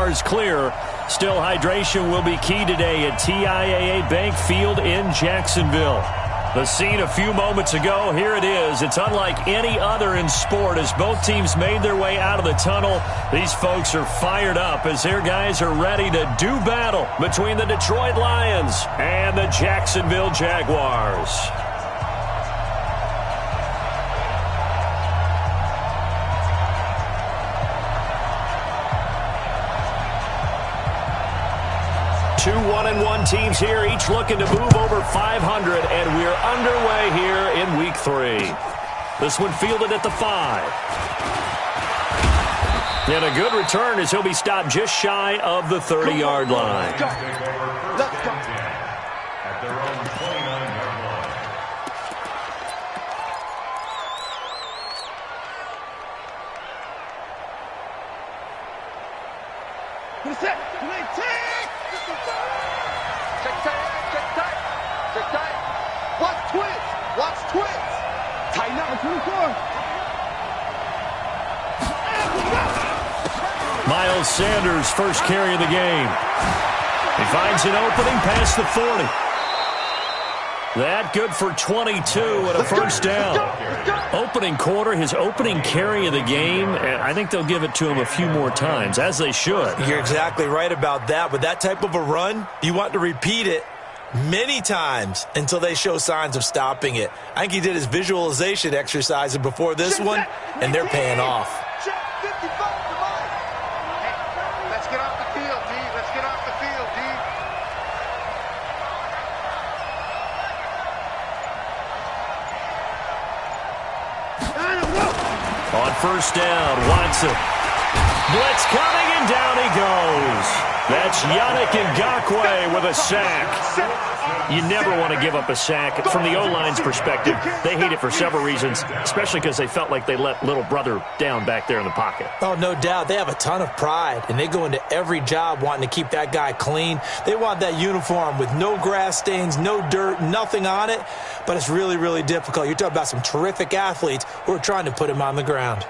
Jaguars clear. Still, hydration will be key today at TIAA Bank Field in Jacksonville. The scene a few moments ago, here it is. It's unlike any other in sport as both teams made their way out of the tunnel. These folks are fired up as their guys are ready to do battle between the Detroit Lions and the Jacksonville Jaguars. Two 1-1 teams here, each looking to move over 500, and we're underway here in Week 3. This one fielded at the 5. And a good return as he'll be stopped just shy of the 30-yard line. Let's go. At their own 29-yard line. Check tight. Watch twins. Tighten up. Miles Sanders, first carry of the game. He finds an opening past the 40. That good for 22 and a first down. Opening quarter, his opening carry of the game, and I think they'll give it to him a few more times, as they should. You're exactly right about that. With that type of a run, you want to repeat it many times until they show signs of stopping it. I think he did his visualization exercise before this one, and they're paying off. Let's get off the field, D. Let's get off the field, D. On first down, Watson. Blitz coming, and down he goes. That's Yannick Ngakoue with a sack. You never want to give up a sack. From the O-line's perspective, they hate it for several reasons, especially because they felt like they let little brother down back there in the pocket. Oh, no doubt. They have a ton of pride, and they go into every job wanting to keep that guy clean. They want that uniform with no grass stains, no dirt, nothing on it, but it's really, really difficult. You're talking about some terrific athletes who are trying to put him on the ground.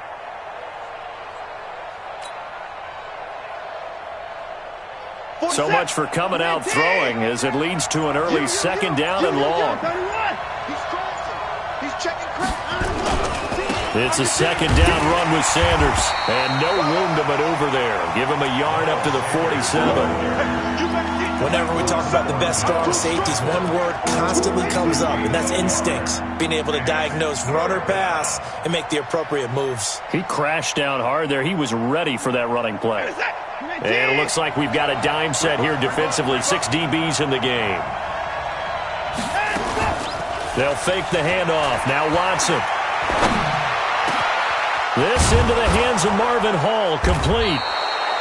So much for coming out throwing as it leads to an early second down and long. It's a second down run with Sanders, and no room to maneuver there. Give him a yard up to the 47. Whenever we talk about the best strong safeties, one word constantly comes up, and that's instincts. Being able to diagnose run or pass and make the appropriate moves. He crashed down hard there. He was ready for that running play. And it looks like we've got a dime set here defensively. 6 DBs in the game. They'll fake the handoff. Now Watson. This into the hands of Marvin Hall, complete.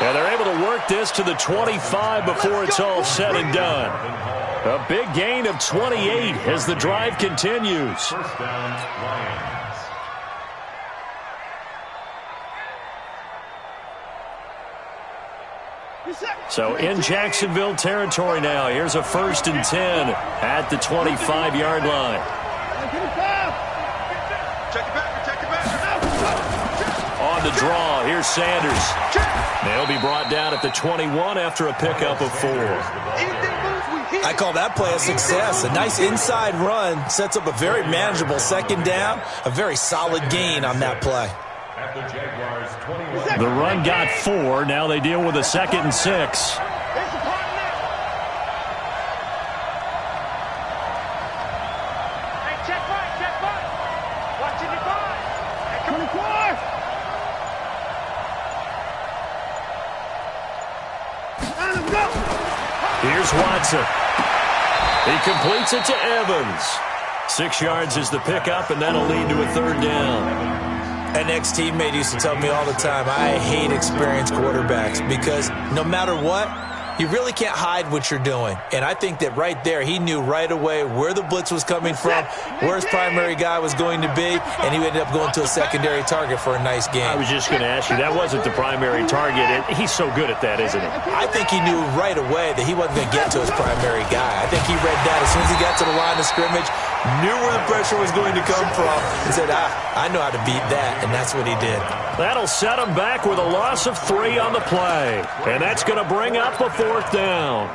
And they're able to work this to the 25 before it's all said and done. A big gain of 28 as the drive continues. First down, Lions. So in Jacksonville territory now. Here's a 1st and 10 at the 25-yard line. On the draw, here's Sanders. They'll be brought down at the 21 after a pickup of 4. I call that play a success. A nice inside run sets up a very manageable second down. A very solid gain on that play. At the Jaguars 21. The run got 4. Now they deal with a 2nd and 6. Here's Watson. He completes it to Evans. 6 yards is the pickup, and that'll lead to a 3rd down. An ex-teammate used to tell me all the time, I hate experienced quarterbacks because no matter what, you really can't hide what you're doing. And I think that right there, he knew right away where the blitz was coming from, where his primary guy was going to be, and he ended up going to a secondary target for a nice game. I was just going to ask you, that wasn't the primary target. He's so good at that, isn't he? I think he knew right away that he wasn't going to get to his primary guy. I think he read that as soon as he got to the line of scrimmage, knew where the pressure was going to come from, and said, I know how to beat that, and that's what he did. That'll set him back with a loss of 3 on the play. And that's going to bring up a 4th down.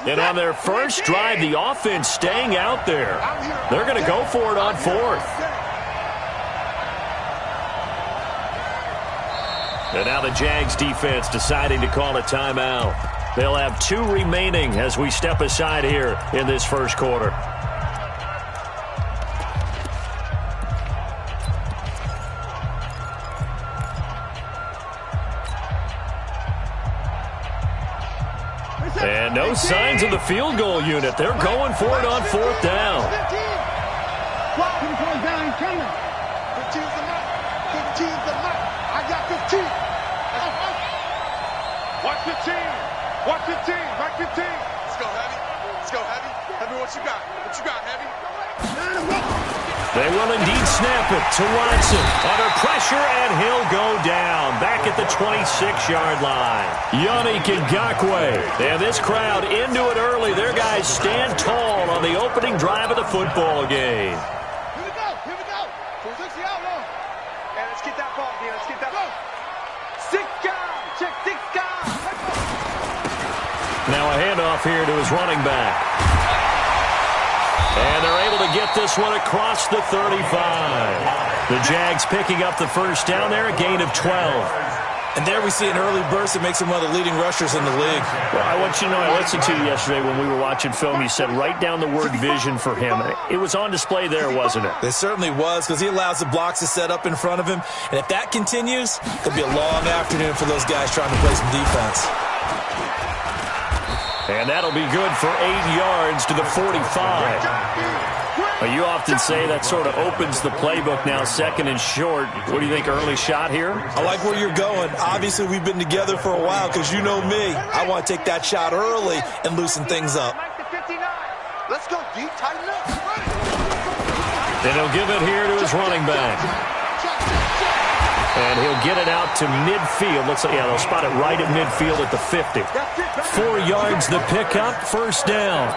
And on their first drive, the offense staying out there. They're going to go for it on 4th. And now the Jags defense deciding to call a timeout. They'll have 2 remaining as we step aside here in this first quarter. And no signs of the field goal unit. They're going for it on 4th down. 15's the mark. 15's the mark. I got 15. Watch 15. Watch 15. Mark 15. Let's go, Heavy. Let's go, Heavy. Heavy, what you got? What you got, Heavy? They will indeed snap it to Watson. Under pressure, and he'll go down. Back at the 26-yard line. Yannick Ngakoue. And this crowd into it early. Their guys stand tall on the opening drive of the football game. Here we go. Here we go. 460 out low. And let's get that ball, Let's get that ball. 6 guys. Check 6 guys. Now a handoff here to his running back. And they're able to get this one across the 35. The Jags picking up the first down there, a gain of 12. And there we see an early burst that makes him one of the leading rushers in the league. Well, I want you to know, I listened to you yesterday when we were watching film. You said write down the word vision for him. It was on display there, wasn't it? It certainly was, because he allows the blocks to set up in front of him. And if that continues, it'll be a long afternoon for those guys trying to play some defense. And that'll be good for 8 yards to the 45. You often say that sort of opens the playbook now, 2nd and short. What do you think, early shot here? I like where you're going. Obviously, we've been together for a while, because you know me. I want to take that shot early and loosen things up. Let's go deep, tighten up. And he'll give it here to his running back. And he'll get it out to midfield. Looks like, yeah, they'll spot it right at midfield at the 50. 4 yards the pickup, first down.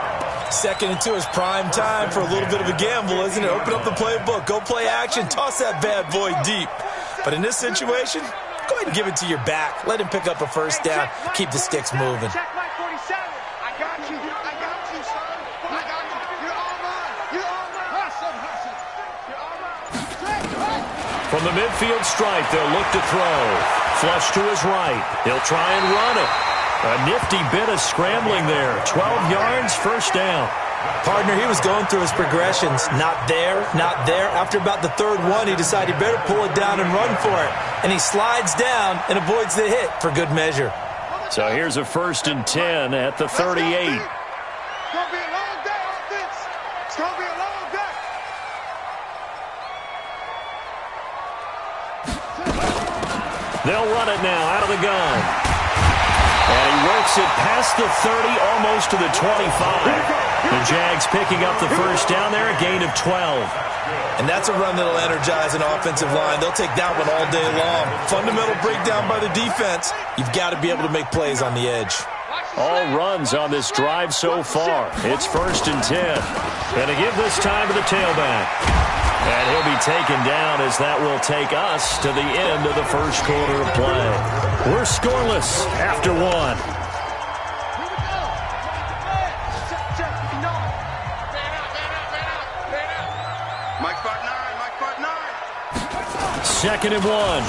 2nd and 2 is prime time for a little bit of a gamble, isn't it? Open up the playbook, go play action, toss that bad boy deep. But in this situation, go ahead and give it to your back. Let him pick up a first down, keep the sticks moving. Check my 47. I got you. I got you, son. I got you. You're all mine. You're all mine. Hustle, hustle. You're all mine. From the midfield stripe, they'll look to throw. Flush to his right. He'll try and run it. A nifty bit of scrambling there. 12 yards, first down. Partner, he was going through his progressions. Not there, not there. After about the 3rd one, he decided he better pull it down and run for it. And he slides down and avoids the hit for good measure. So here's a 1st and 10 at the 38. It's going to be a long day, offense. It's going to be a long day. They'll run it now out of the gun. And he works it past the 30, almost to the 25. The Jags picking up the first down there, a gain of 12. And that's a run that'll energize an offensive line. They'll take that one all day long. Fundamental breakdown by the defense. You've got to be able to make plays on the edge. All runs on this drive so far. It's 1st and 10. And to give this time to the tailback. And he'll be taken down as that will take us to the end of the first quarter of play. We're scoreless after 1. Mike Part 9, Mike Part 9. 2nd and 1.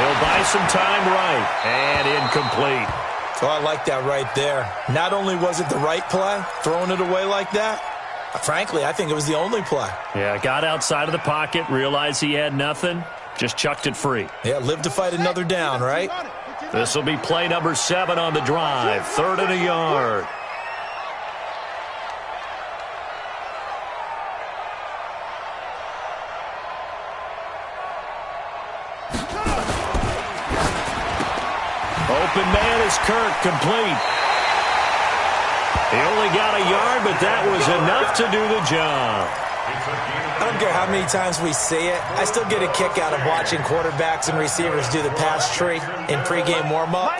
He'll buy some time right. And incomplete. Oh, I like that right there. Not only was it the right play, throwing it away like that, frankly, I think it was the only play. Yeah, got outside of the pocket, realized he had nothing, just chucked it free. Yeah, live to fight another down, right? This will be play number 7 on the drive. 3rd and a yard. Open man is Kirk, complete. He only got a yard, but that was enough to do the job. I don't care how many times we see it. I still get a kick out of watching quarterbacks and receivers do the pass tree in pregame warm-up.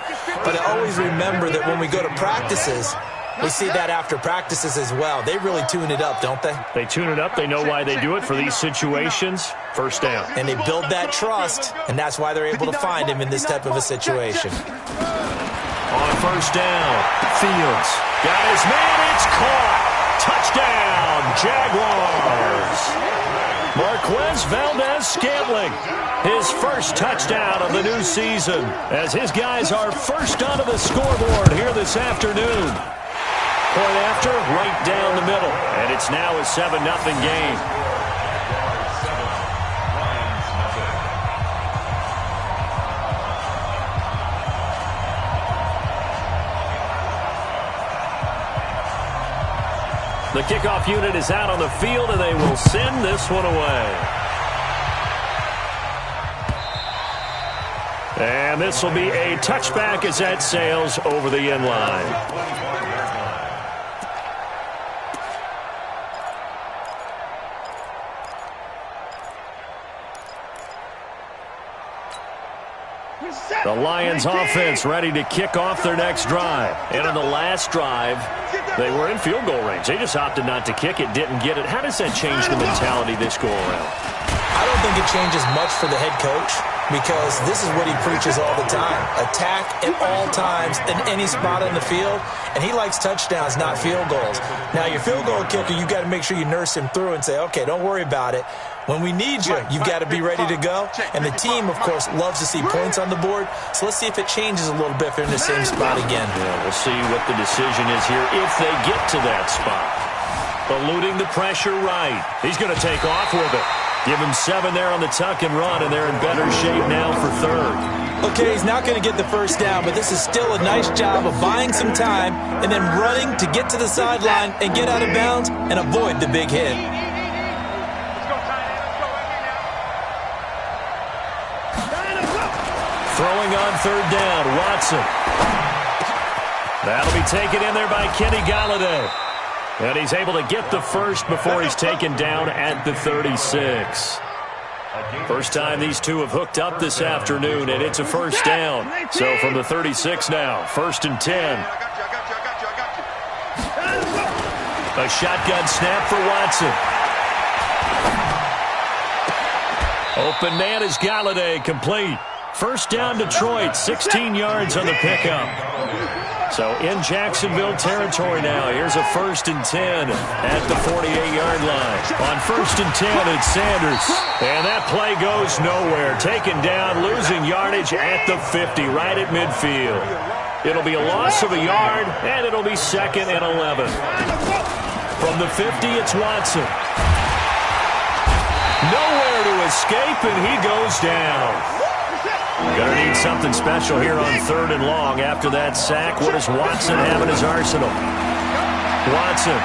But I always remember that when we go to practices, we see that after practices as well. They really tune it up, don't they? They tune it up. They know why they do it for these situations. First down. And they build that trust, and that's why they're able to find him in this type of a situation. On first down, Fields got his man. It's caught. Touchdown, Jaguars. Marquez Valdez-Scantling, his first touchdown of the new season, as his guys are first onto the scoreboard here this afternoon. Point after, right down the middle, and it's now a 7-0 game. The kickoff unit is out on the field, and they will send this one away. And this will be a touchback as that sails over the end line. The Lions offense ready to kick off their next drive. And on the last drive, they were in field goal range. They just opted not to kick it, didn't get it. How does that change the mentality this go around? I don't think it changes much for the head coach, because this is what he preaches all the time. Attack at all times in any spot on the field, and he likes touchdowns, not field goals. Now, your field goal kicker, you've got to make sure you nurse him through and say, okay, don't worry about it. When we need you, you've got to be ready to go. And the team, of course, loves to see points on the board. So let's see if it changes a little bit if they're in the same spot again. Yeah, we'll see what the decision is here if they get to that spot. Eluding the pressure right. He's going to take off with it. Give him 7 there on the tuck and run, and they're in better shape now for third. Okay, he's not going to get the first down, but this is still a nice job of buying some time and then running to get to the sideline and get out of bounds and avoid the big hit. Throwing on third down, Watson. That'll be taken in there by Kenny Galladay. And he's able to get the first before he's taken down at the 36. First time these two have hooked up this afternoon, and it's a first down. So from the 36 now, 1st and 10. A shotgun snap for Watson. Open man is Galladay, complete. First down Detroit, 16 yards on the pickup. So in Jacksonville territory now. Here's a 1st and 10 at the 48-yard line. On 1st and 10, it's Sanders. And that play goes nowhere. Taken down, losing yardage at the 50, right at midfield. It'll be a loss of a yard, and it'll be 2nd and 11. From the 50, it's Watson. Nowhere to escape, and he goes down. Gonna need something special here on 3rd and long after that sack. What does Watson have in his arsenal? Watson.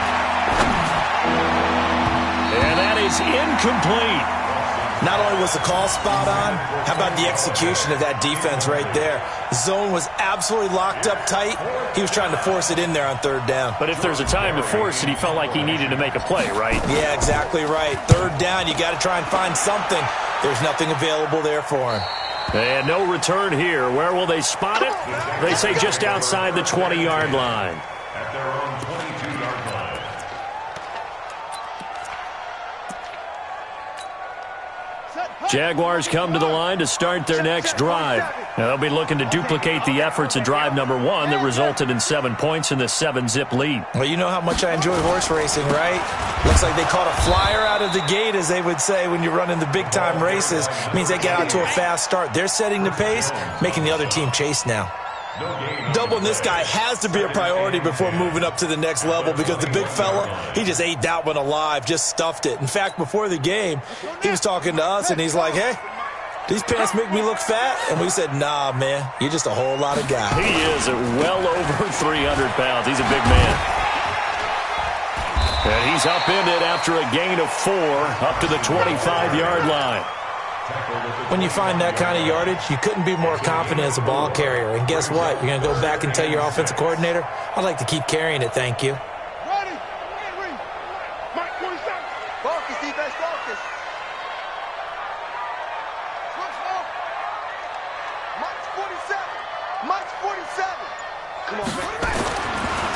And that is incomplete. Not only was the call spot on, how about the execution of that defense right there? The zone was absolutely locked up tight. He was trying to force it in there on 3rd down. But if there's a time to force it, he felt like he needed to make a play, right? Yeah, exactly right. 3rd down, you got to try and find something. There's nothing available there for him. And no return here. Where will they spot it? They say just outside the 20-yard line. At their own 22-yard line. Jaguars come to the line to start their next drive. Now they'll be looking to duplicate the efforts of drive number 1 that resulted in 7 points in the 7-zip lead. Well, you know how much I enjoy horse racing, right? Looks like they caught a flyer out of the gate, as they would say when you're running the big-time races. It means they get out to a fast start. They're setting the pace, making the other team chase now. Doubling this guy has to be a priority before moving up to the next level, because the big fella, he just ate that one alive, just stuffed it. In fact, before the game, he was talking to us, and he's like, hey, these pants make me look fat? And we said, nah, man, you're just a whole lot of guy. He is at well over 300 pounds. He's a big man. And he's upended after a gain of 4 up to the 25-yard line. When you find that kind of yardage, you couldn't be more confident as a ball carrier. And guess what? You're going to go back and tell your offensive coordinator, I'd like to keep carrying it, thank you. Ready? Get ready. Mark 47. Focus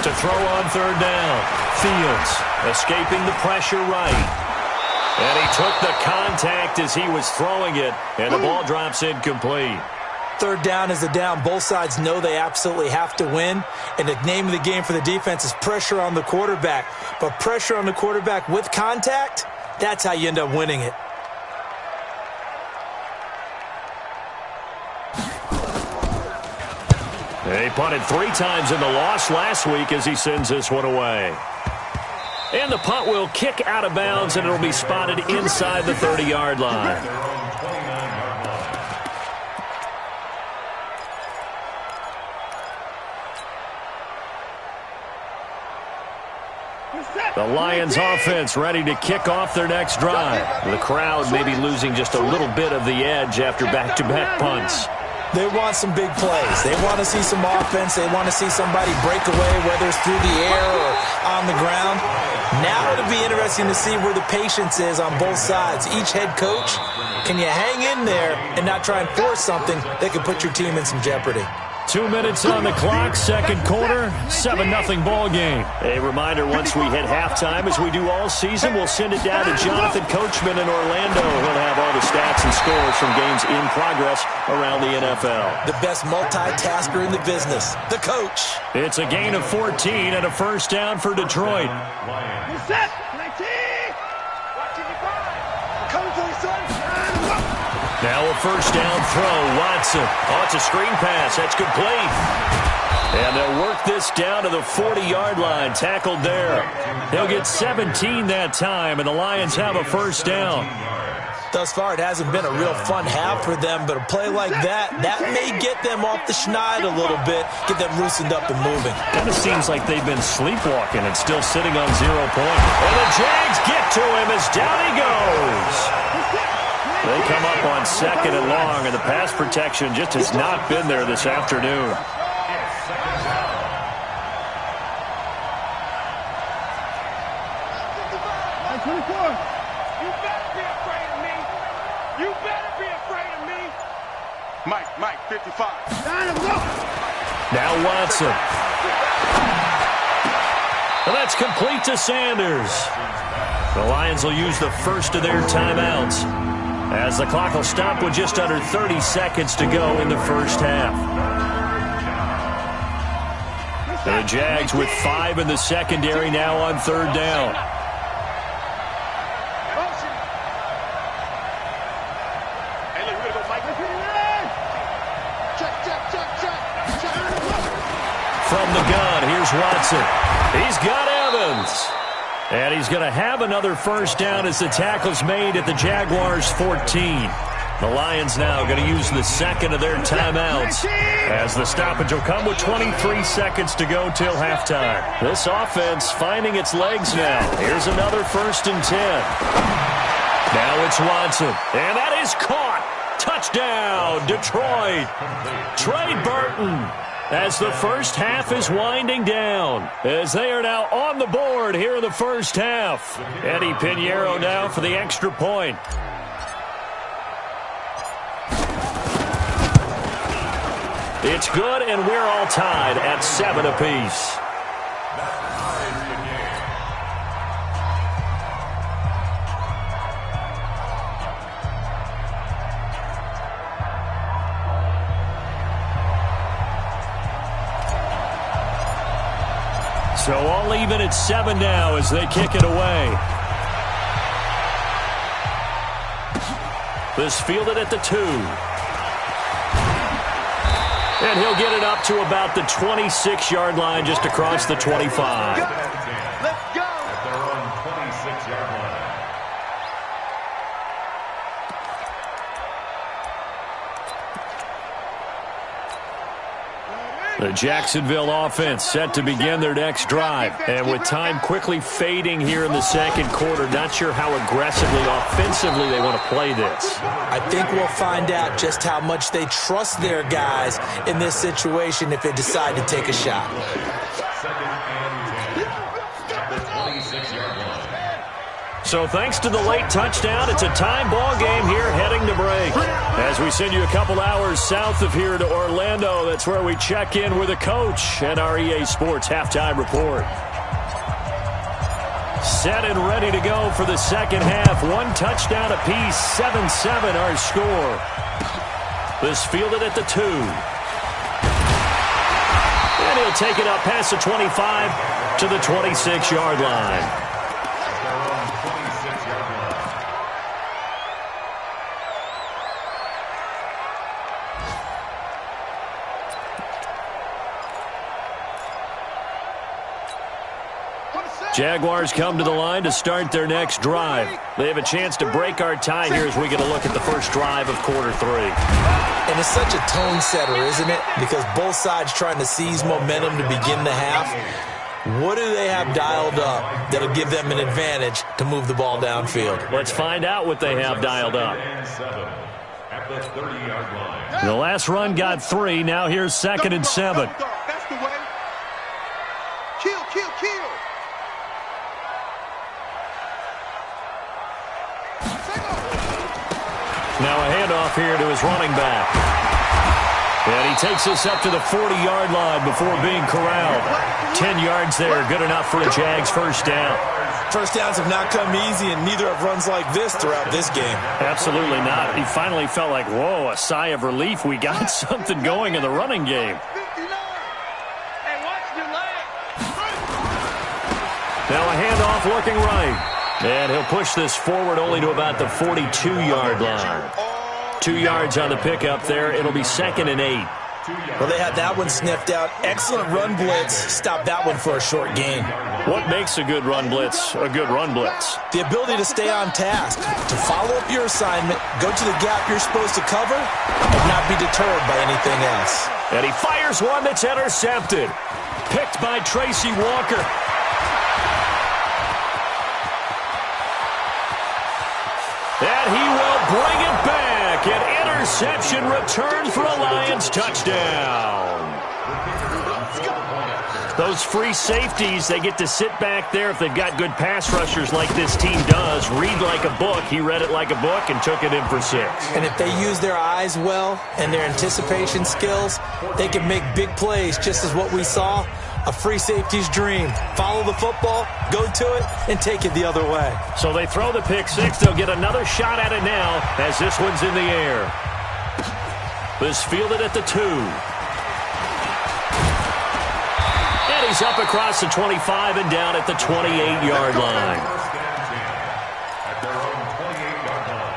To throw on third down. Fields escaping the pressure right. And he took the contact as he was throwing it, and the ball drops incomplete. Third down is a down. Both sides know they absolutely have to win, and the name of the game for the defense is pressure on the quarterback. But pressure on the quarterback with contact, that's how you end up winning it. He punted 3 times in the loss last week as he sends this one away. And the punt will kick out of bounds, and it'll be spotted inside the 30-yard line. The Lions offense ready to kick off their next drive. The crowd maybe losing just a little bit of the edge after back-to-back punts. They want some big plays. They want to see some offense. They want to see somebody break away, whether it's through the air or on the ground. Now it'll be interesting to see where the patience is on both sides. Each head coach, can you hang in there and not try and force something that could put your team in some jeopardy? 2 minutes on the clock, second quarter, 7-0 ball game. A reminder, once we hit halftime, as we do all season, we'll send it down to Jonathan Coachman in Orlando. He'll have all the stats and scores from games in progress around the NFL. The best multitasker in the business, the coach. It's a gain of 14 and a first down for Detroit. Set. 19. Come to the sun. Now a first down throw. Watson. Oh, it's a screen pass. That's complete. And they'll work this down to the 40-yard line. Tackled there. They'll get 17 that time, and the Lions have a first down. Thus far, it hasn't been a real fun half for them, but a play like that may get them off the schneid a little bit, get them loosened up and moving. Kind of seems like they've been sleepwalking and still sitting on 0 points. And the Jags get to him as down he goes. They come up on second and long, and the pass protection just has not been there this afternoon. Mike, 55. Now Watson. And that's complete to Sanders. The Lions will use the first of their timeouts, as the clock will stop with just under 30 seconds to go in the first half. The Jags with 5 in the secondary now on third down. From the gun, here's Watson. He's got Evans. And he's going to have another first down as the tackle's made at the Jaguars' 14. The Lions now going to use the second of their timeouts, as the stoppage will come with 23 seconds to go till halftime. This offense finding its legs now. Here's another 1st and 10. Now it's Watson. And that is caught. Touchdown, Detroit. Trey Burton. As the first half is winding down, as they are now on the board here in the first half. Eddie Pinheiro now for the extra point. It's good, and we're all tied at 7 apiece. So all even at 7 now as they kick it away. This fielded at the 2. And he'll get it up to about the 26-yard line, just across the 25. Let's go. At their own 26-yard line. The Jacksonville offense set to begin their next drive. And with time quickly fading here in the second quarter, not sure how aggressively, offensively they want to play this. I think we'll find out just how much they trust their guys in this situation if they decide to take a shot. Second and 10. At the 26-yard line. So thanks to the late touchdown, it's a time ball game here heading to break. As we send you a couple hours south of here to Orlando, that's where we check in with the coach and our EA Sports halftime report. Set and ready to go for the second half. One touchdown apiece, 7-7 our score. This fielded at the 2. And he'll take it up past the 25 to the 26-yard line. Jaguars come to the line to start their next drive. They have a chance to break our tie here as we get a look at the first drive of quarter 3. And it's such a tone setter, isn't it? Because both sides trying to seize momentum to begin the half. What do they have dialed up that'll give them an advantage to move the ball downfield? Let's find out what they have dialed up. The last run got 3. Now here's 2nd and 7. That's the way. Kill, kill, kill. Now a handoff here to his running back. And he takes us up to the 40-yard line before being corralled. 10 yards there, good enough for a Jags first down. First downs have not come easy, and neither have runs like this throughout this game. Absolutely not. He finally felt like, whoa, a sigh of relief. We got something going in the running game. Now a handoff looking right. And he'll push this forward only to about the 42-yard line. 2 yards on the pickup there. It'll be 2nd and 8. Well, they had that one sniffed out. Excellent run blitz. Stop that one for a short gain. What makes a good run blitz a good run blitz? The ability to stay on task, to follow up your assignment, go to the gap you're supposed to cover, and not be deterred by anything else. And he fires one that's intercepted. Picked by Tracy Walker. And he will bring it back. An interception return for a Lions touchdown. Those free safeties, they get to sit back there if they've got good pass rushers like this team does. Read like a book. He read it like a book and took it in for 6. And if they use their eyes well and their anticipation skills, they can make big plays, just as what we saw. A free safety's dream. Follow the football, go to it, and take it the other way. So they throw the pick 6. They'll get another shot at it now as this one's in the air. This fielded at the 2. And he's up across the 25 and down at the 28-yard line. At their own 28-yard line.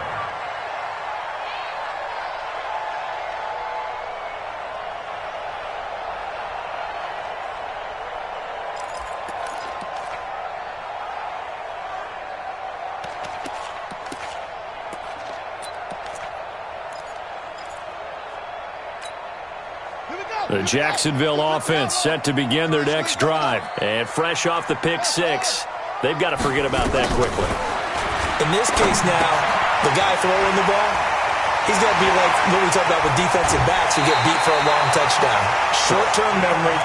The Jacksonville offense set to begin their next drive. And fresh off the pick 6, they've got to forget about that quickly. In this case now, the guy throwing the ball, he's got to be like what we talked about with defensive backs who get beat for a long touchdown. Short-term memory,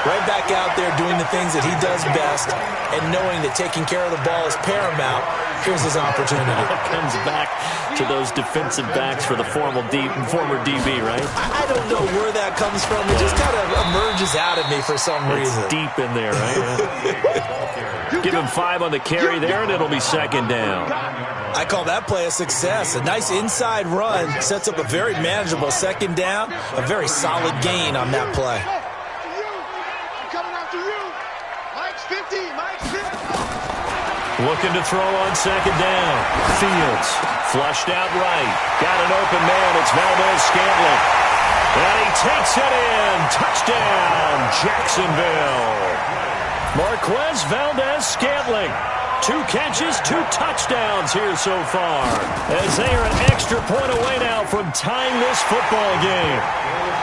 right back out there doing the things that he does best, and knowing that taking care of the ball is paramount. Here's his opportunity. Comes back to those defensive backs for the former DB, right? I don't know where that comes from. It just kind of emerges out of me for some reason. It's deep in there, right? Give him 5 on the carry there, and it'll be 2nd down. I call that play a success. A nice inside run sets up a very manageable 2nd down. A very solid gain on that play. Coming after you. Mike's 50. Mike's 50. Looking to throw on 2nd down. Fields flushed out right. Got an open man. It's Valdez-Scantling. And he takes it in. Touchdown, Jacksonville. Marquez Valdez-Scantling. 2 catches, 2 touchdowns here so far. As they are an extra point away now from tying this football game.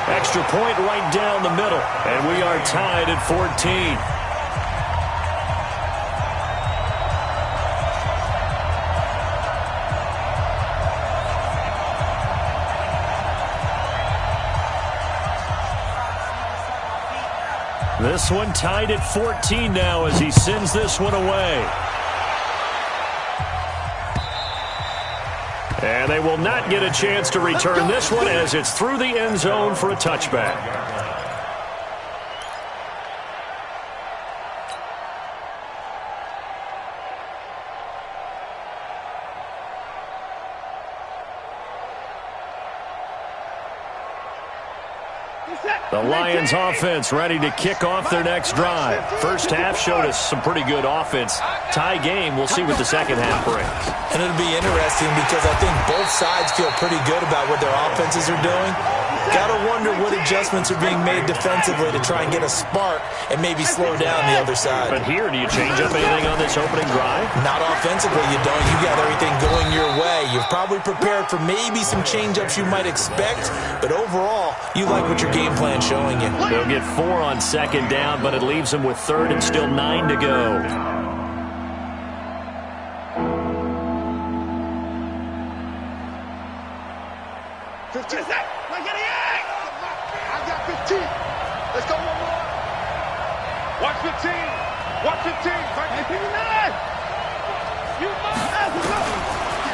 Extra point right down the middle. And we are tied at 14. This one tied at 14 now as he sends this one away. And they will not get a chance to return this one as it's through the end zone for a touchback. The Lions offense ready to kick off their next drive. First half showed us some pretty good offense. Tie game, we'll see what the second half brings. And it'll be interesting because I think both sides feel pretty good about what their offenses are doing. Got to wonder what adjustments are being made defensively to try and get a spark and maybe slow down the other side. But here, do you change up anything on this opening drive? Not offensively, you don't. You got everything going your way. You've probably prepared for maybe some change-ups you might expect, but overall, you like what your game plan's showing you. They'll get 4 on second down, but it leaves them with third and still 9 to go. I got 15. Let's go one more. Watch 15. Watch 15. 59.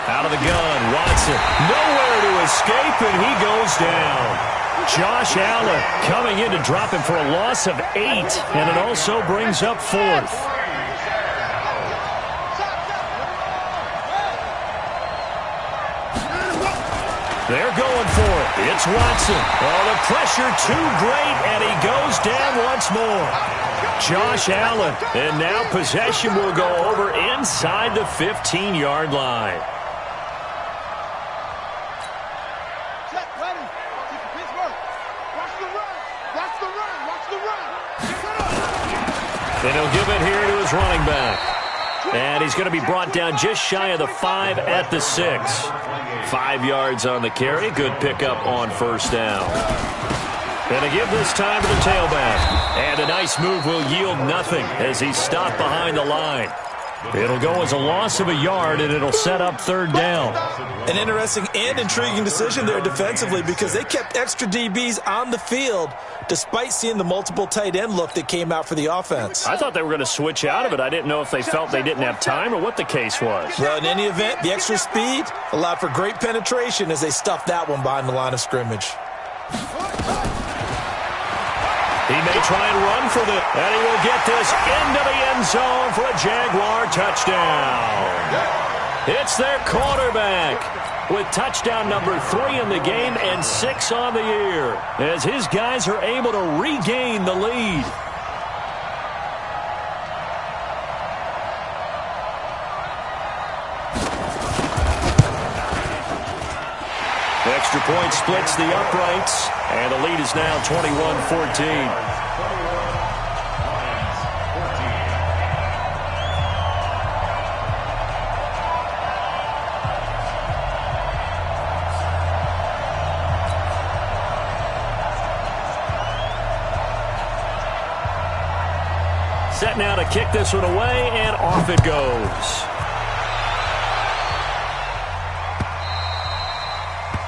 Out of the gun, Watson. Nowhere to escape, and he goes down. Josh Allen coming in to drop him for a loss of 8, and it also brings up 4th. They're going for it. It's Watson. Oh, the pressure too great, and he goes down once more. Josh Allen. And now possession will go over inside the 15-yard line. Then he'll give it here to his running back. And he's going to be brought down just shy of the 5 at the 6. 5 yards on the carry. Good pickup on first down. And a give this time to the tailback. And a nice move will yield nothing as he's stopped behind the line. It'll go as a loss of a yard, and it'll set up third down. An interesting and intriguing decision there defensively because they kept extra DBs on the field despite seeing the multiple tight end look that came out for the offense. I thought they were going to switch out of it. I didn't know if they felt they didn't have time or what the case was. Well, in any event, the extra speed allowed for great penetration as they stuffed that one behind the line of scrimmage. He may try and run for the, and he will get this into the end zone for a Jaguar touchdown. It's their quarterback with touchdown number 3 in the game and 6 on the year as his guys are able to regain the lead. Extra point splits the uprights, and the lead is now 21-14. Set now to kick this one away, and off it goes.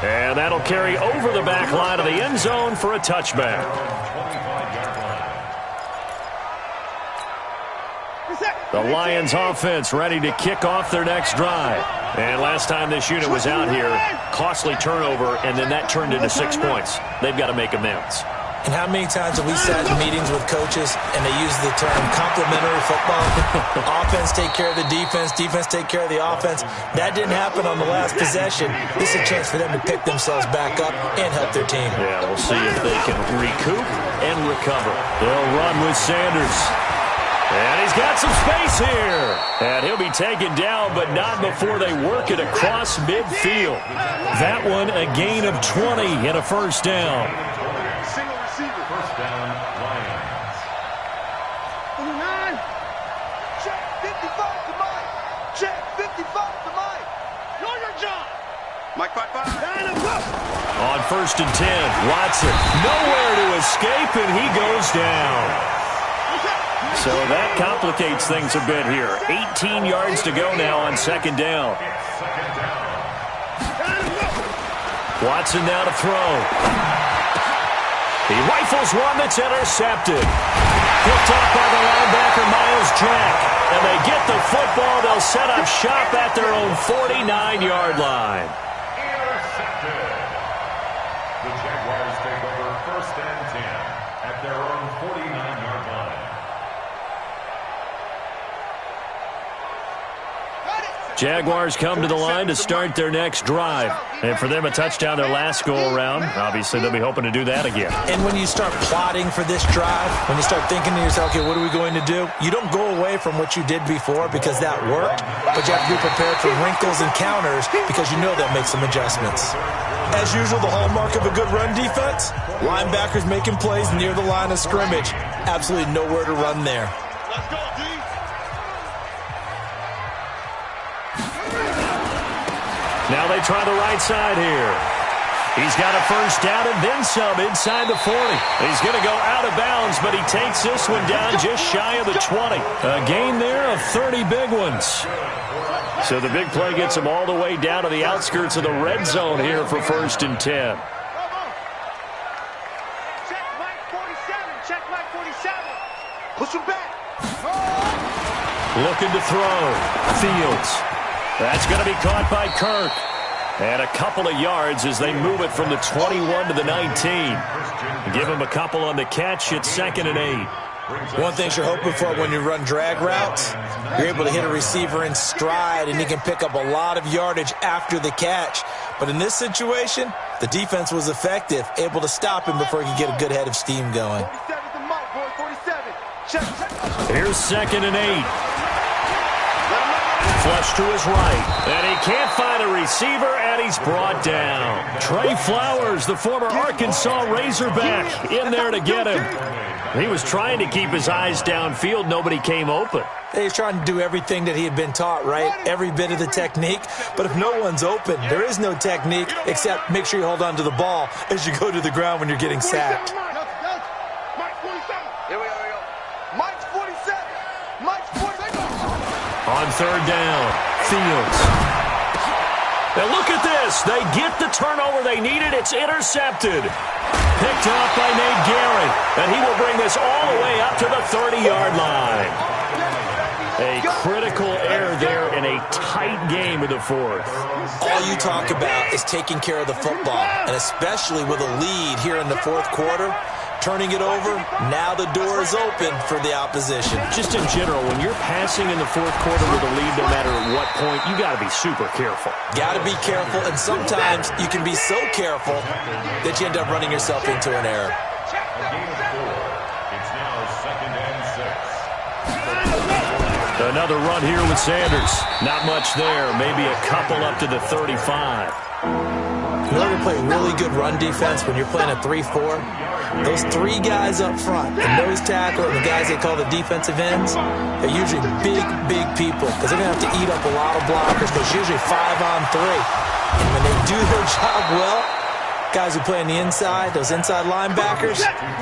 And that'll carry over the back line of the end zone for a touchback. The Lions offense ready to kick off their next drive. And last time this unit was out here, costly turnover, and then that turned into 6 points. They've got to make amends. And how many times have we sat in meetings with coaches and they use the term complementary football? Offense take care of the defense, defense take care of the offense. That didn't happen on the last possession. This is a chance for them to pick themselves back up and help their team. Yeah, we'll see if they can recoup and recover. They'll run with Sanders. And he's got some space here. And he'll be taken down, but not before they work it across midfield. That one a gain of 20 and a first down. First down, Lions. 59. Check 55 to Mike. Check 55 to Mike. Know your job. Mike 5-5. On first and 10, Watson nowhere to escape, and he goes down. So that complicates things a bit here. 18 yards to go now on second down. Watson now to throw. He rifles one that's intercepted. Picked up by the linebacker, Miles Jack. And they get the football. They'll set up shop at their own 49-yard line. Intercepted. The Jaguars take over 1st and 10 at their own 49-yard line. Jaguars come to the line to start their next drive. And for them, a touchdown their last go-around. Obviously, they'll be hoping to do that again. And when you start plotting for this drive, when you start thinking to yourself, okay, what are we going to do? You don't go away from what you did before because that worked, but you have to be prepared for wrinkles and counters because you know they'll make some adjustments. As usual, the hallmark of a good run defense, linebackers making plays near the line of scrimmage. Absolutely nowhere to run there. Let's go, D. Now they try the right side here. He's got a first down and then some inside the 40. He's going to go out of bounds, but he takes this one down just shy of the 20. A gain there of 30 big ones. So the big play gets him all the way down to the outskirts of the red zone here for 1st and 10. Check Mike 47. Check Mike 47. Push him back. Looking to throw. Fields. That's going to be caught by Kirk. And a couple of yards as they move it from the 21 to the 19. Give him a couple on the catch. It's 2nd and 8. One thing you're hoping for when you run drag routes, you're able to hit a receiver in stride, and he can pick up a lot of yardage after the catch. But in this situation, the defense was effective, able to stop him before he could get a good head of steam going. 47 to Mike, boy. 47. Check. Here's 2nd and 8. Flush to his right, and he can't find a receiver, and he's brought down. Trey Flowers, the former Arkansas Razorback, in there to get him. He was trying to keep his eyes downfield. Nobody came open. He's trying to do everything that he had been taught, right? Every bit of the technique. But if no one's open, there is no technique except make sure you hold on to the ball as you go to the ground when you're getting sacked. Mike 47. Here we go. Mike's 47. Mike's 47. On 3rd down, Fields. Now look at this. They get the turnover they needed. It's intercepted. Picked off by Nate Garrett. And he will bring this all the way up to the 30-yard line. A critical error there in a tight game in the 4th. All you talk about is taking care of the football, and especially with a lead here in the 4th quarter. Turning it over, now the door is open for the opposition. Just in general, when you're passing in the 4th quarter with a lead, no matter at what point, you got to be super careful. Got to be careful, and sometimes you can be so careful that you end up running yourself into an error. A gain of 4. It's now 2nd and 6. Another run here with Sanders. Not much there, maybe a couple up to the 35. In order to play really good run defense when you're playing a 3-4, those 3 guys up front, the nose tackle and the guys they call the defensive ends, they're usually big people because they're going to have to eat up a lot of blockers because it's usually 5-on-3. And when they do their job well, guys who play on the inside, those inside linebackers,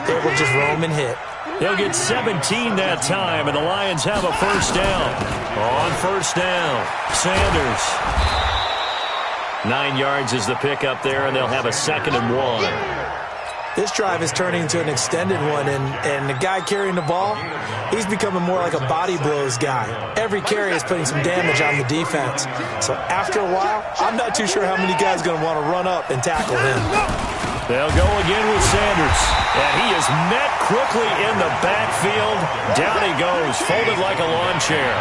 they're able to just roam and hit. They'll get 17 that time, and the Lions have a first down. On first down, Sanders. 9 yards is the pickup there, and they'll have a 2nd and 1. This drive is turning into an extended one, and the guy carrying the ball, he's becoming more like a body blows guy. Every carry is putting some damage on the defense. So after a while, I'm not too sure how many guys are going to want to run up and tackle him. They'll go again with Sanders, and he is met quickly in the backfield. Down he goes, folded like a lawn chair.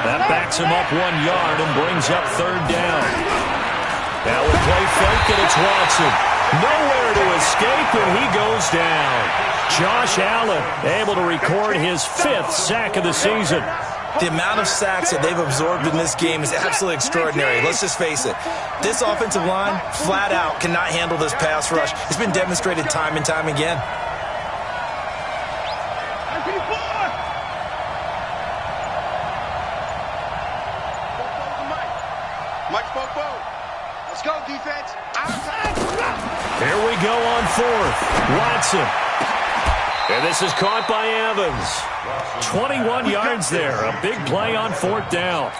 That backs him up 1 yard and brings up 3rd down. Now we'll play fake, and it's Watson. Nowhere to escape, and he goes down. Josh Allen able to record his 5th sack of the season. The amount of sacks that they've absorbed in this game is absolutely extraordinary. Let's just face it. This offensive line, flat out, cannot handle this pass rush. It's been demonstrated time and time again. Mike spoke bold. Let's go, defense. Here we go on 4th. Watson. And this is caught by Evans. 21 yards there. A big play on 4th down.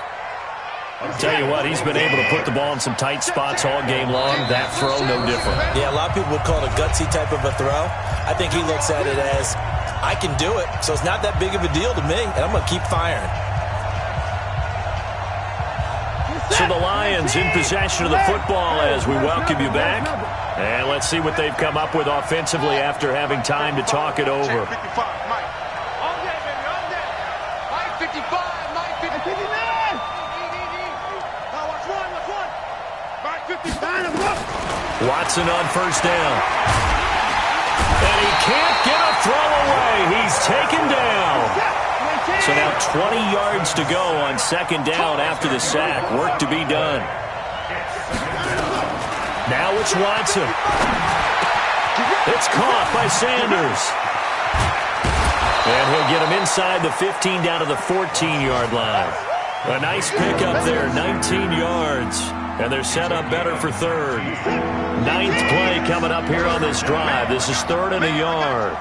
I'll tell you what, he's been able to put the ball in some tight spots all game long. That throw, no different. Yeah, a lot of people would call it a gutsy type of a throw. I think he looks at it as, I can do it, so it's not that big of a deal to me, and I'm going to keep firing. So the Lions in possession of the football as we welcome you back. And let's see what they've come up with offensively after having time to talk it over. Check 55, Mike. All day, baby, all day. Mike 55, Mike 59. Now watch one. Mike 59. Watson on first down. And he can't get a throw away. He's taken down. So now 20 yards to go on second down after the sack. Work to be done. Now it's Watson. It's caught by Sanders. And he'll get him inside the 15 down to the 14-yard line. A nice pickup there, 19 yards. And they're set up better for third. Ninth play coming up here on this drive. This is 3rd and a yard.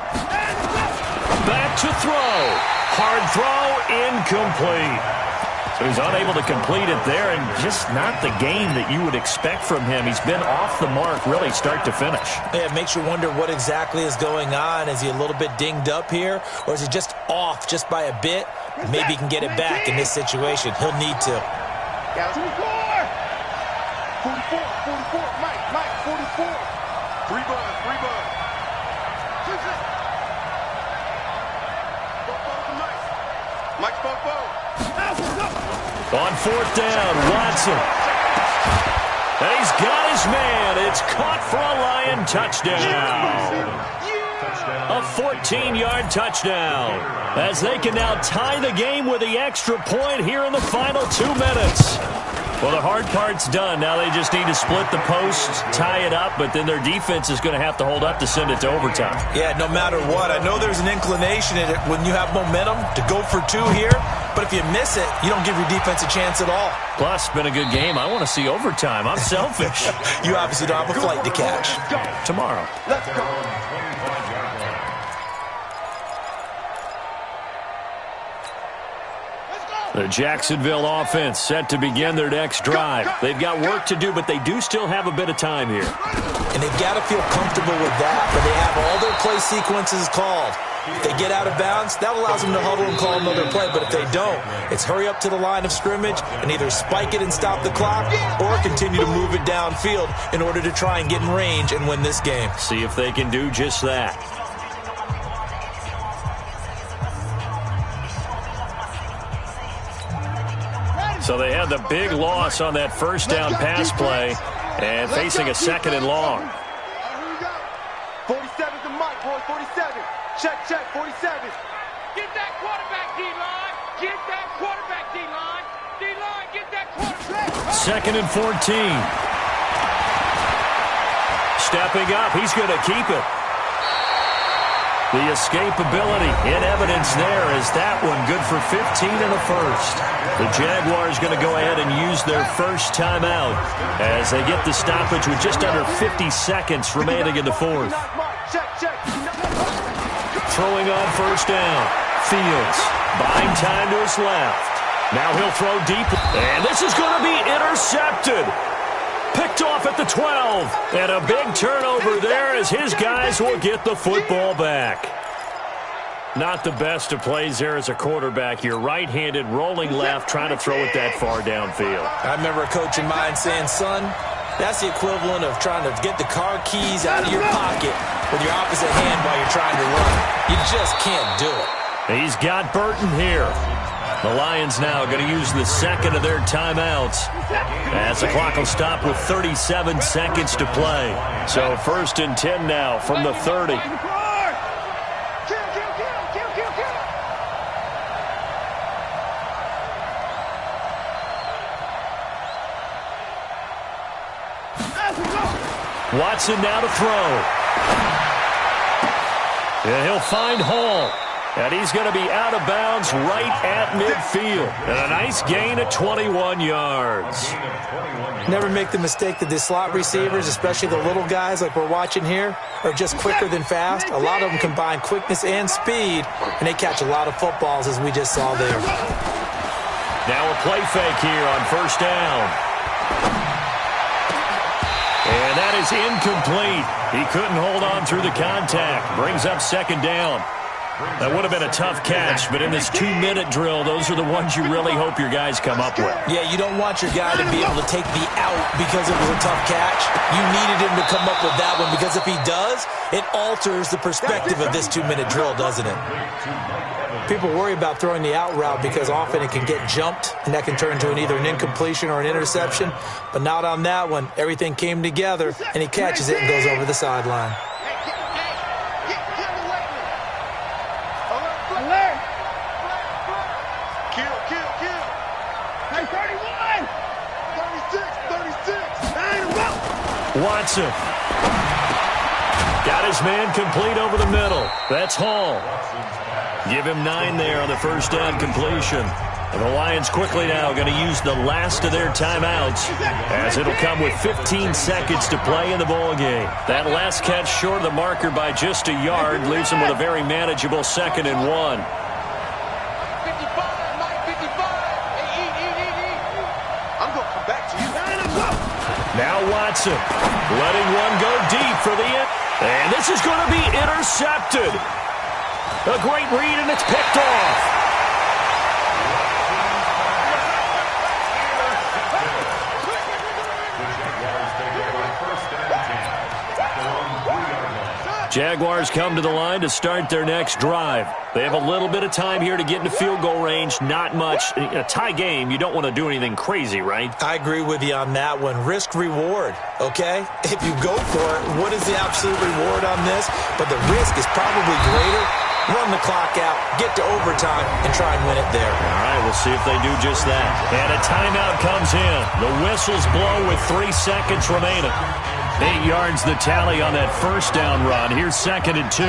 Back to throw. Hard throw, incomplete. So he's unable to complete it there, and just not the game that you would expect from him. He's been off the mark really start to finish. Yeah, it makes you wonder what exactly is going on. Is he a little bit dinged up here, or is he just off just by a bit? Maybe he can get it back in this situation. He'll need to. 44, Mike, 44. Three bud. Mike, On 4th down, Watson. And he's got his man. It's caught for a Lion touchdown. A 14-yard touchdown. As they can now tie the game with the extra point here in the final 2 minutes. Well, the hard part's done. Now they just need to split the posts, tie it up, but then their defense is going to have to hold up to send it to overtime. Yeah, no matter what. I know there's an inclination in it when you have momentum to go for 2 here, but if you miss it, you don't give your defense a chance at all. Plus, it's been a good game. I want to see overtime. I'm selfish. You obviously don't have a flight to catch. Tomorrow. Let's go. The Jacksonville offense set to begin their next drive. They've got work to do, but they do still have a bit of time here. And they've got to feel comfortable with that, but they have all their play sequences called. If they get out of bounds, that allows them to huddle and call another play. But if they don't, it's hurry up to the line of scrimmage and either spike it and stop the clock or continue to move it downfield in order to try and get in range and win this game. See if they can do just that. So they had the big loss on that first down pass play and facing a 2nd and long. 47's the mic, boy, 47. Check, 47. Get that quarterback, D-line. Get that quarterback, D-line. D-line, get that quarterback. 2nd and 14. Stepping up, he's going to keep it. The escapability in evidence there is that one good for 15 and a first. The Jaguars going to go ahead and use their first timeout as they get the stoppage with just under 50 seconds remaining in the 4th. Throwing on first down. Fields buying time to his left. Now he'll throw deep. And this is going to be intercepted. Picked off at the 12. And a big turnover there as his guys will get the football back. Not the best of plays there as a quarterback. You're right-handed, rolling left, trying to throw it that far downfield. I remember a coach of mine saying, son, that's the equivalent of trying to get the car keys out of your pocket with your opposite hand while you're trying to run. You just can't do it. He's got Burton here. The Lions now going to use the 2nd of their timeouts as the clock will stop with 37 seconds to play. So 1st and 10 now from the 30. Watson now to throw. And he'll find Hall. And he's going to be out of bounds right at midfield. And a nice gain of 21 yards. Never make the mistake that the slot receivers, especially the little guys like we're watching here, are just quicker than fast. A lot of them combine quickness and speed, and they catch a lot of footballs, as we just saw there. Now a play fake here on first down. And that is incomplete. He couldn't hold on through the contact. Brings up 2nd down. That would have been a tough catch, but in this 2-minute drill, those are the ones you really hope your guys come up with. Yeah, you don't want your guy to be able to take the out because it was a tough catch. You needed him to come up with that one because if he does, it alters the perspective of this 2-minute drill, doesn't it? People worry about throwing the out route because often it can get jumped, and that can turn into either an incompletion or an interception. But not on that one. Everything came together, and he catches it and goes over the sideline. Watson. Got his man complete over the middle. That's Hall. Give him 9 there on the first down completion. And the Lions quickly now going to use the last of their timeouts as it'll come with 15 seconds to play in the ball game. That last catch short of the marker by just a yard leaves them with a very manageable 2nd and 1. Now Watson letting one go deep for the end. And this is going to be intercepted. A great read, and it's picked off. Jaguars come to the line to start their next drive. They have a little bit of time here to get into field goal range. Not much. In a tie game, you don't want to do anything crazy, right? I agree with you on that one. Risk reward, okay? If you go for it, what is the absolute reward on this? But the risk is probably greater. Run the clock out, get to overtime, and try and win it there. All right, we'll see if they do just that. And a timeout comes in. The whistles blow with 3 seconds remaining. 8 yards the tally on that first down run. Here's 2nd and 2.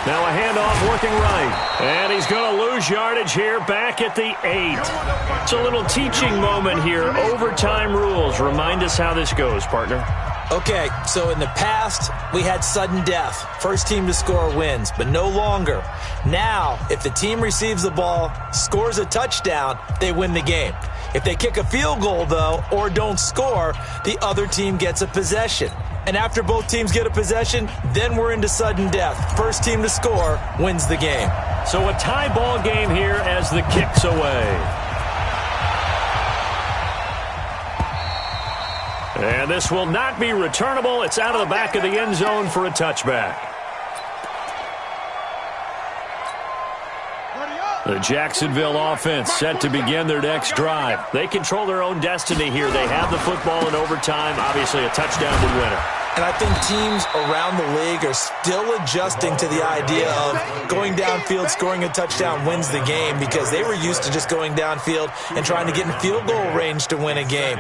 Now a handoff working right. And he's going to lose yardage here back at the 8. It's a little teaching moment here. Overtime rules. Remind us how this goes, partner. Okay, so in the past, we had sudden death. First team to score wins, but no longer. Now, if the team receives the ball, scores a touchdown, they win the game. If they kick a field goal, though, or don't score, the other team gets a possession. And after both teams get a possession, then we're into sudden death. First team to score wins the game. So a tie ball game here as the kick's away. And this will not be returnable. It's out of the back of the end zone for a touchback. The Jacksonville offense set to begin their next drive. They control their own destiny here. They have the football in overtime. Obviously, a touchdown would win it. And I think teams around the league are still adjusting to the idea of going downfield, scoring a touchdown wins the game because they were used to just going downfield and trying to get in field goal range to win a game.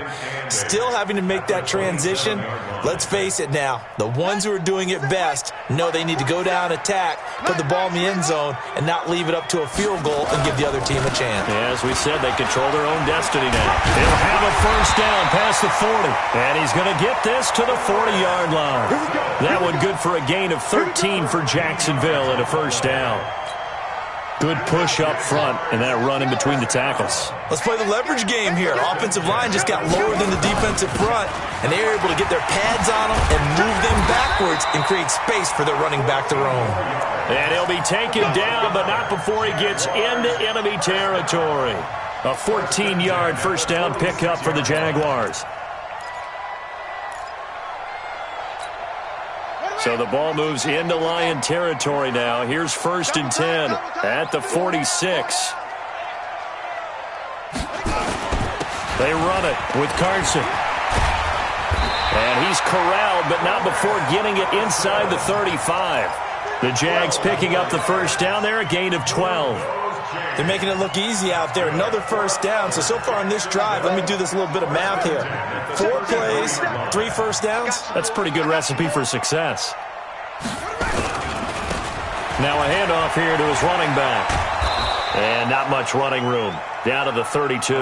Still having to make that transition. Let's face it now, the ones who are doing it best know they need to go down, attack, put the ball in the end zone, and not leave it up to a field goal and give the other team a chance. Yeah, as we said, they control their own destiny now. He'll have a first down past the 40, and he's going to get this to the 40-yard line. That one good for a gain of 13 for Jacksonville and a first down. Good push up front and that run in between the tackles. Let's play the leverage game here. Offensive line just got lower than the defensive front, and they were able to get their pads on them and move them backwards and create space for their running back to roam. And he'll be taken down, but not before he gets into enemy territory. A 14-yard first down pickup for the Jaguars. So the ball moves into Lion territory now. Here's 1st and 10 at the 46. They run it with Carson. And he's corralled, but not before getting it inside the 35. The Jags picking up the first down there, a gain of 12. They're making it look easy out there. Another first down. So far on this drive, let me do this little bit of math here. 4 plays, 3 first downs. That's a pretty good recipe for success. Now a handoff here to his running back. And not much running room. Down to the 32.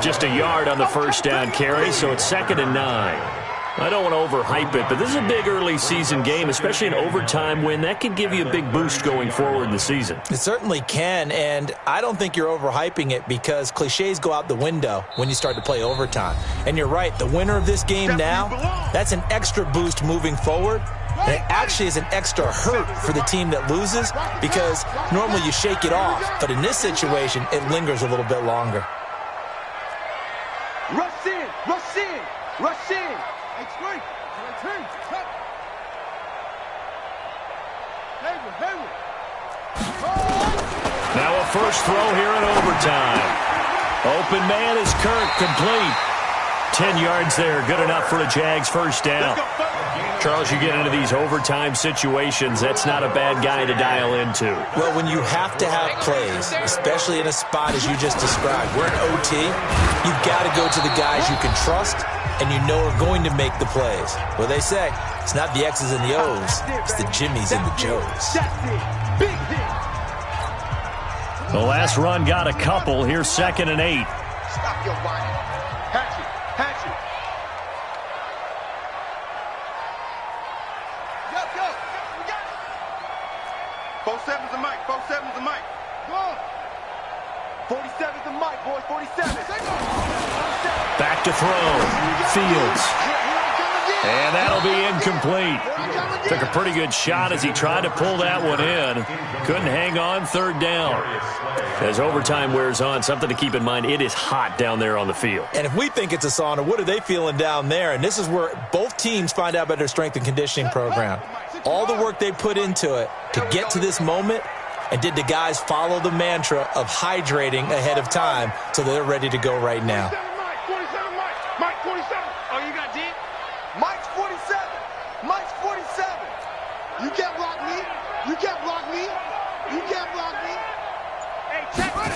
Just a yard on the first down carry, so it's 2nd and 9. I don't want to overhype it, but this is a big early season game, especially an overtime win. That could give you a big boost going forward in the season. It certainly can, and I don't think you're overhyping it because cliches go out the window when you start to play overtime. And you're right, the winner of this game now, that's an extra boost moving forward. And it actually is an extra hurt for the team that loses because normally you shake it off. But in this situation, it lingers a little bit longer. Rush in, rush in, rush in. Hey, now a first throw here in overtime. Open man is Kirk, complete. 10 yards there, good enough for a Jags first down. Charles, you get into these overtime situations, that's not a bad guy to dial into. Well, when you have to have plays, especially in a spot as you just described, we're in OT, you've got to go to the guys you can trust and you know are going to make the plays. Well, they say it's not the X's and the O's, it's the Jimmies and the Joes. The last run got a couple. Here's 2nd and 8. Stop your whining. Hatch it, hatch it. Yo, we got it. 47's the mic, 47's the mic. Go on. 47's the mic, boys, 47. Back to throw. Fields. And that'll be incomplete. Took a pretty good shot as he tried to pull that one in. Couldn't hang on, 3rd down. As overtime wears on, something to keep in mind, it is hot down there on the field. And if we think it's a sauna, what are they feeling down there? And this is where both teams find out about their strength and conditioning program. All the work they put into it to get to this moment, and did the guys follow the mantra of hydrating ahead of time so they're ready to go right now? Mike 47. Oh, you got D? Mike's 47. Mike's 47. You can't block me. You can't block me. You can't block me. Hey, check it.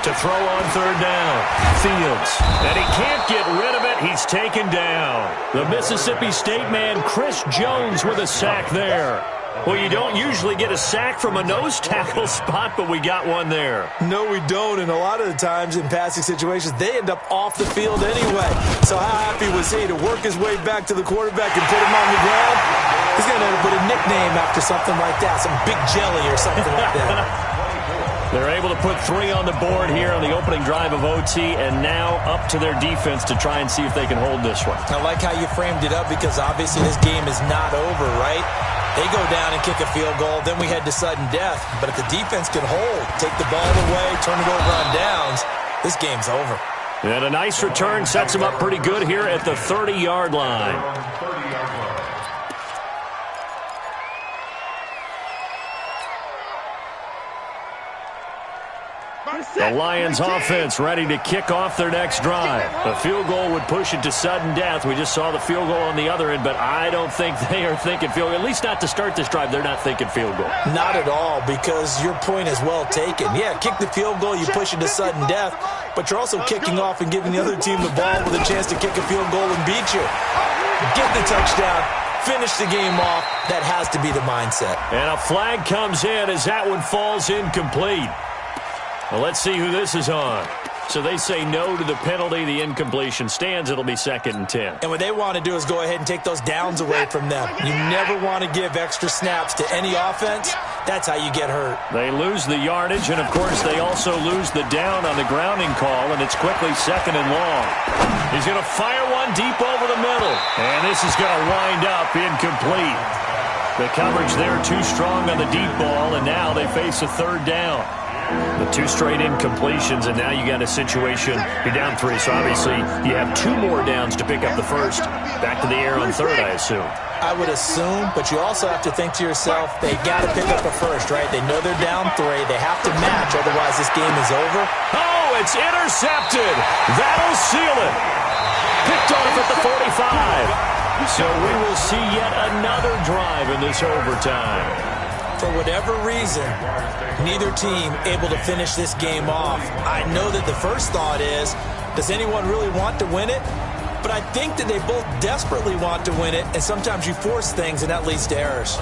To throw on 3rd down. Fields. And he can't get rid of it. He's taken down. The Mississippi State man, Chris Jones, with a sack there. Well, you don't usually get a sack from a nose tackle spot, but we got one there. No, we don't, and a lot of the times in passing situations, they end up off the field anyway. So how happy was he to work his way back to the quarterback and put him on the ground? He's going to end up with a nickname after something like that, some Big Jelly or something like that. They're able to put 3 on the board here on the opening drive of OT, and now up to their defense to try and see if they can hold this one. I like how you framed it up because obviously this game is not over, right? They go down and kick a field goal, then we head to sudden death. But if the defense can hold, take the ball away, turn it over on downs, this game's over. And a nice return sets them up pretty good here at the 30-yard line. The Lions offense ready to kick off their next drive. A field goal would push it to sudden death. We just saw the field goal on the other end, but I don't think they are thinking field goal. At least not to start this drive. They're not thinking field goal. Not at all, because your point is well taken. Yeah, kick the field goal, you push it to sudden death, but you're also kicking off and giving the other team the ball with a chance to kick a field goal and beat you. Get the touchdown. Finish the game off. That has to be the mindset. And a flag comes in as that one falls incomplete. Well, let's see who this is on. So they say no to the penalty. The incompletion stands. It'll be 2nd and 10. And what they want to do is go ahead and take those downs away from them. You never want to give extra snaps to any offense. That's how you get hurt. They lose the yardage, and, of course, they also lose the down on the grounding call, and it's quickly 2nd and long. He's going to fire one deep over the middle, and this is going to wind up incomplete. The coverage there too strong on the deep ball, and now they face a 3rd down. The 2 straight incompletions, and now you got a situation. You're down 3, so obviously you have 2 more downs to pick up the first. Back to the air on 3rd, I assume. I would assume, but you also have to think to yourself, they got to pick up a first, right? They know they're down 3. They have to match, otherwise this game is over. Oh, it's intercepted. That'll seal it. Picked off at the 45. So we will see yet another drive in this overtime. For whatever reason, neither team able to finish this game off. I know that the first thought is, does anyone really want to win it? But I think that they both desperately want to win it, and sometimes you force things, and that leads to errors.